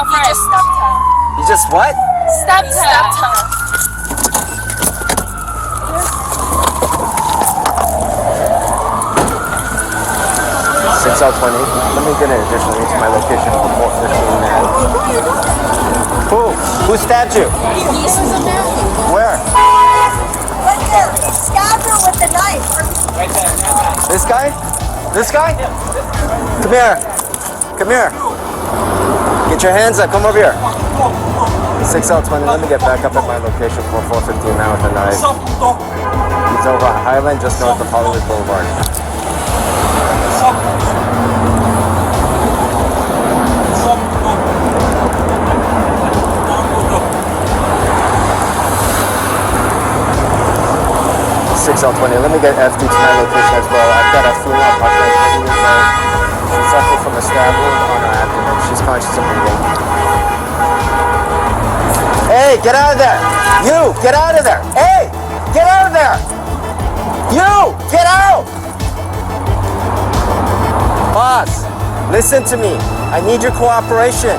girlfriend. He just stabbed her. You just what? Stabbed her. Stabbed her. Six out 20. Let me get an additional into my location for 4:15 now. Who stabbed you? Where? Right there. He stabbed her with the knife. This guy? This guy? Come here. Come here. Get your hands up. Come over here. 6 out 20. Let me get back up at my location for 4:15 now with a knife. He's over on Highland, just north of Hollywood Boulevard. 6 out 20. Let me get FD to my location as well. I've got a female partner, 20 years old. She suffered from a stab wound on her abdomen. She's conscious and breathing. Hey, get out of there! You, get out of there! Hey, get out of there! You, get out! Boss, listen to me. I need your cooperation.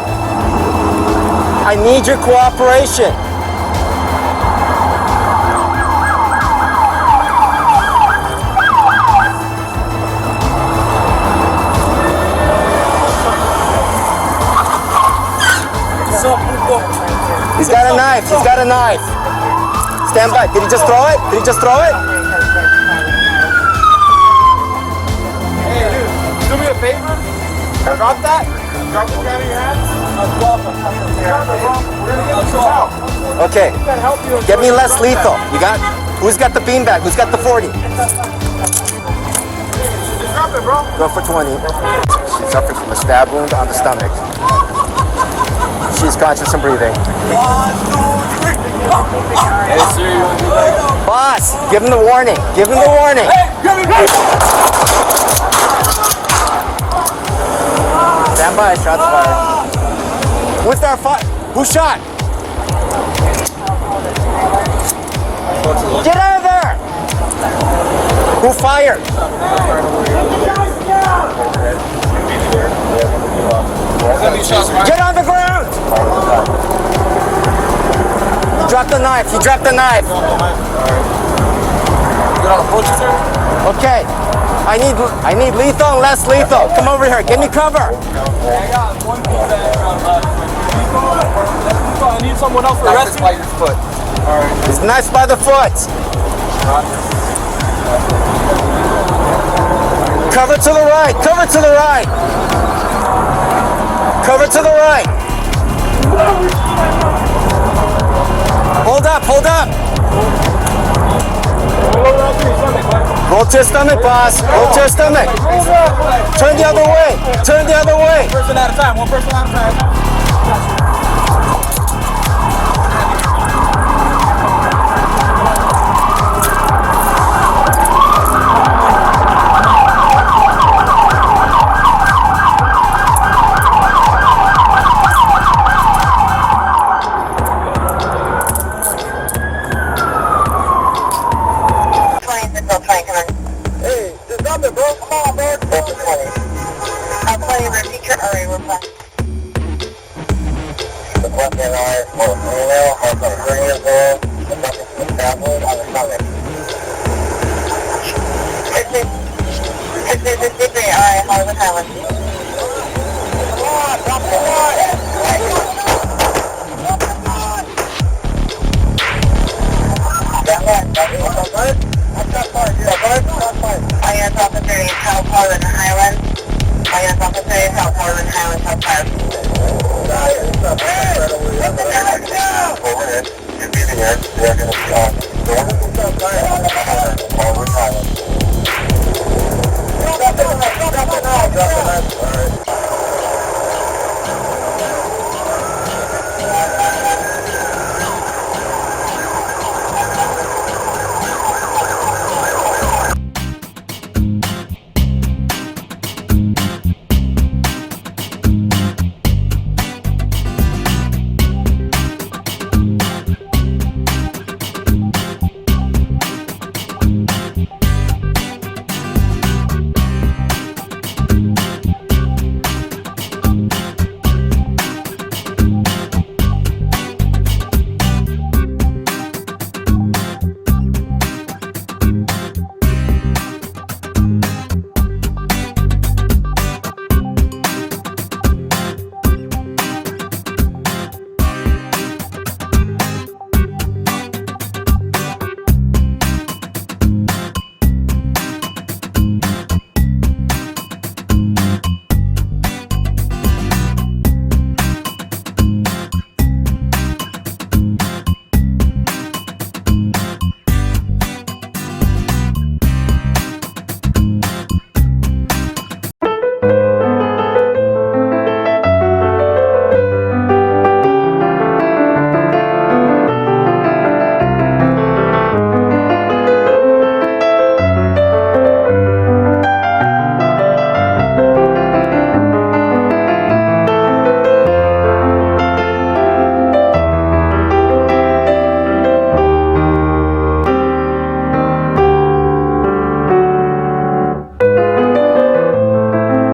I need your cooperation. He's got a knife. He's got a knife. Stand by. Did he just throw it? Did he just throw it? Hey, dude, do me a favor. Drop that. Drop the gun in your hand. Okay. Get me less lethal. You got? Who's got the beanbag? Who's got the 40? Drop it, bro. Go for 20. She suffered from a stab wound on the stomach. She's conscious and breathing. Boss, give him the warning. Give him the warning. Stand by, shots fired. Who's that fire? Who shot? Get out of there! Who fired? Get on the ground! He dropped the knife. He dropped the knife. Okay. I need lethal and less lethal. Come over here. Give me cover. I need someone else to arrest by your foot. He's knifed by the foot. Cover to the right. Cover to the right. Cover to the right. Hold up, hold up. Roll to your stomach, boss. Roll to your stomach. Turn the other way. Turn the other way. One person at a time. One person at a time.